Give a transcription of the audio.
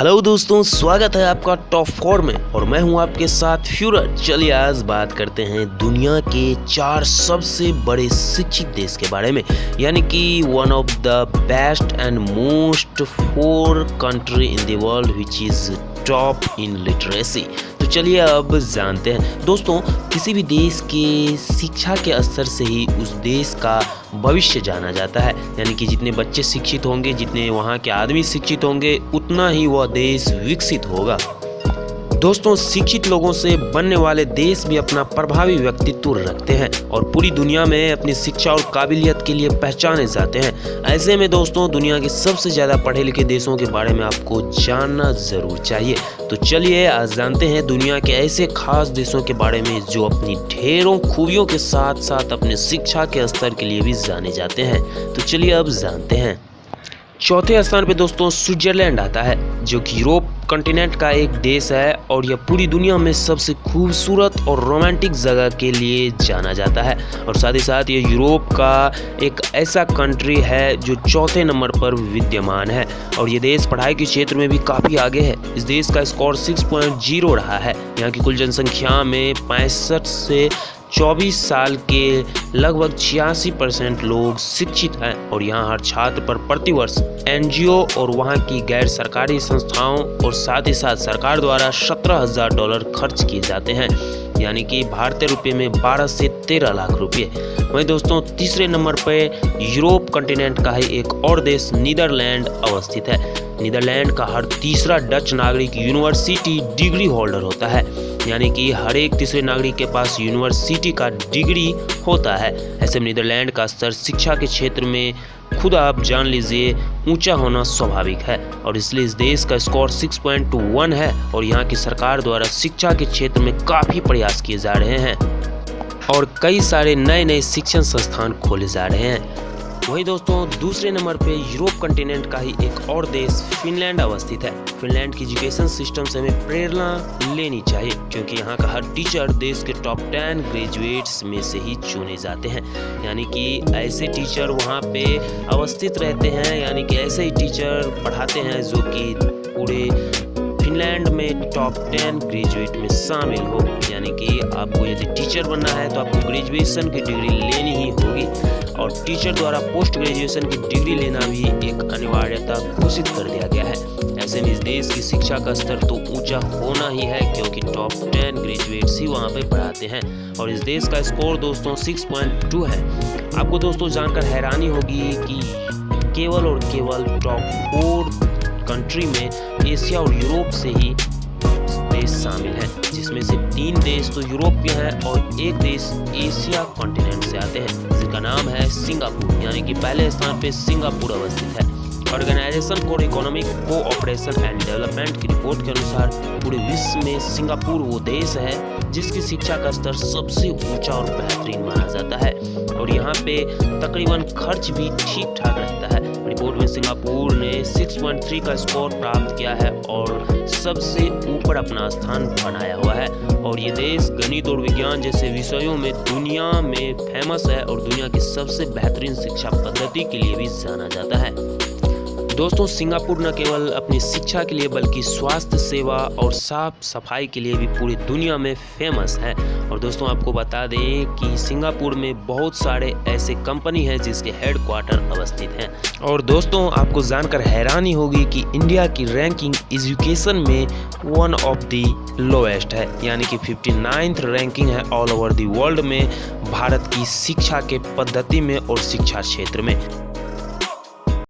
Hello दोस्तों, स्वागत है आपका टॉप 4 में और मैं हूं आपके साथ फ्यूरर। चलिए आज बात करते हैं दुनिया के 4 सबसे बड़े शिक्षित देश के बारे में, यानी कि one of the best and most 4 country in the world which is top in literacy. तो चलिए अब जानते हैं दोस्तों, किसी भी देश के शिक्षा के स्तर से ही उस देश का भविष्य जाना जाता है। यानी कि जितने बच्चे शिक्षित होंगे, जितने वहाँ के आदमी शिक्षित होंगे, उतना ही वह देश विकसित होगा। दोस्तों, शिक्षित लोगों से बनने वाले देश भी अपना प्रभावी व्यक्तित्व रखते हैं और पूरी दुनिया में अपनी शिक्षा और काबिलियत के लिए पहचाने जाते हैं। ऐसे में दोस्तों, दुनिया के सबसे ज़्यादा पढ़े लिखे देशों के बारे में आपको जानना ज़रूर चाहिए। तो चलिए आज जानते हैं दुनिया के ऐसे खास देशों के बारे में जो अपनी ढेरों खूबियों के साथ साथ अपने शिक्षा के स्तर के लिए भी जाने जाते हैं। तो चलिए अब जानते हैं। चौथे स्थान पे दोस्तों स्विट्जरलैंड आता है, जो कि यूरोप कॉन्टिनेंट का एक देश है और यह पूरी दुनिया में सबसे खूबसूरत और रोमांटिक जगह के लिए जाना जाता है। और साथ ही साथ ये यूरोप का एक ऐसा कंट्री है जो चौथे नंबर पर विद्यमान है और ये देश पढ़ाई के क्षेत्र में भी काफ़ी आगे है। इस देश का स्कोर 6.0 रहा है। यहाँ की कुल जनसंख्या में 65 से 24 साल के लगभग 86% लोग शिक्षित हैं और यहाँ हर छात्र पर प्रतिवर्ष एनजीओ और वहाँ की गैर सरकारी संस्थाओं और साथ ही साथ सरकार द्वारा $17,000 खर्च किए जाते हैं, यानी कि भारतीय रुपये में 12 से 13 लाख रुपये। वहीं दोस्तों तीसरे नंबर पर यूरोप कॉन्टिनेंट का ही एक और देश नीदरलैंड अवस्थित है। नीदरलैंड का हर तीसरा डच नागरिक यूनिवर्सिटी डिग्री होल्डर होता है, यानी कि हर एक तीसरे नागरिक के पास यूनिवर्सिटी का डिग्री होता है। ऐसे में नीदरलैंड का स्तर शिक्षा के क्षेत्र में खुद आप जान लीजिए ऊंचा होना स्वाभाविक है और इसलिए इस देश का स्कोर 6.1 है और यहाँ की सरकार द्वारा शिक्षा के क्षेत्र में काफ़ी प्रयास किए जा रहे हैं और कई सारे नए नए शिक्षण संस्थान खोले जा रहे हैं। वहीं दोस्तों दूसरे नंबर पे यूरोप कॉन्टिनेंट का ही एक और देश फिनलैंड अवस्थित है। फिनलैंड की एजुकेशन सिस्टम से हमें प्रेरणा लेनी चाहिए, क्योंकि यहाँ का हर टीचर देश के टॉप 10 ग्रेजुएट्स में से ही चुने जाते हैं। यानी कि ऐसे टीचर वहाँ पे अवस्थित रहते हैं, यानी कि ऐसे ही टीचर पढ़ाते हैं जो कि पूरे फिनलैंड में टॉप 10 ग्रेजुएट में शामिल हो। यानी कि आपको यदि टीचर बनना है तो आपको ग्रेजुएशन की डिग्री लेनी ही होगी और टीचर द्वारा पोस्ट ग्रेजुएशन की डिग्री लेना भी एक अनिवार्यता घोषित कर दिया गया है। ऐसे में इस देश की शिक्षा का स्तर तो ऊंचा होना ही है, क्योंकि टॉप 10 ग्रेजुएट्स ही वहाँ पे पढ़ाते हैं और इस देश का स्कोर दोस्तों 6.2 है। आपको दोस्तों जानकर हैरानी होगी कि केवल और केवल टॉप 4 कंट्री में एशिया और यूरोप से ही देश शामिल हैं, जिसमें से 3 देश तो यूरोप के हैं और एक देश एशिया कॉन्टिनेंट से आते हैं, जिसका नाम है सिंगापुर। यानी कि पहले स्थान पे सिंगापुर अवस्थित है। Organisation for Economic Cooperation and Development की रिपोर्ट के अनुसार पूरे विश्व में सिंगापुर वो देश है जिसकी शिक्षा का स्तर सबसे ऊंचा और बेहतरीन माना जाता है और यहाँ पे तकरीबन खर्च भी ठीक ठाक रहता है। रिपोर्ट में सिंगापुर ने 6.3 का स्कोर प्राप्त किया है और सबसे ऊपर अपना स्थान बनाया हुआ है और ये देश गणित और विज्ञान जैसे विषयों में दुनिया में फेमस है और दुनिया की सबसे बेहतरीन शिक्षा पद्धति के लिए भी जाना जाता है। दोस्तों सिंगापुर न केवल अपनी शिक्षा के लिए बल्कि स्वास्थ्य सेवा और साफ सफाई के लिए भी पूरी दुनिया में फेमस है। और दोस्तों आपको बता दें कि सिंगापुर में बहुत सारे ऐसे कंपनी हैं जिसके हेडक्वार्टर अवस्थित हैं। और दोस्तों आपको जानकर हैरानी होगी कि इंडिया की रैंकिंग एजुकेशन में वन ऑफ द लोएस्ट है, यानी कि 59th रैंकिंग है ऑल ओवर द वर्ल्ड में भारत की शिक्षा के पद्धति में और शिक्षा क्षेत्र में।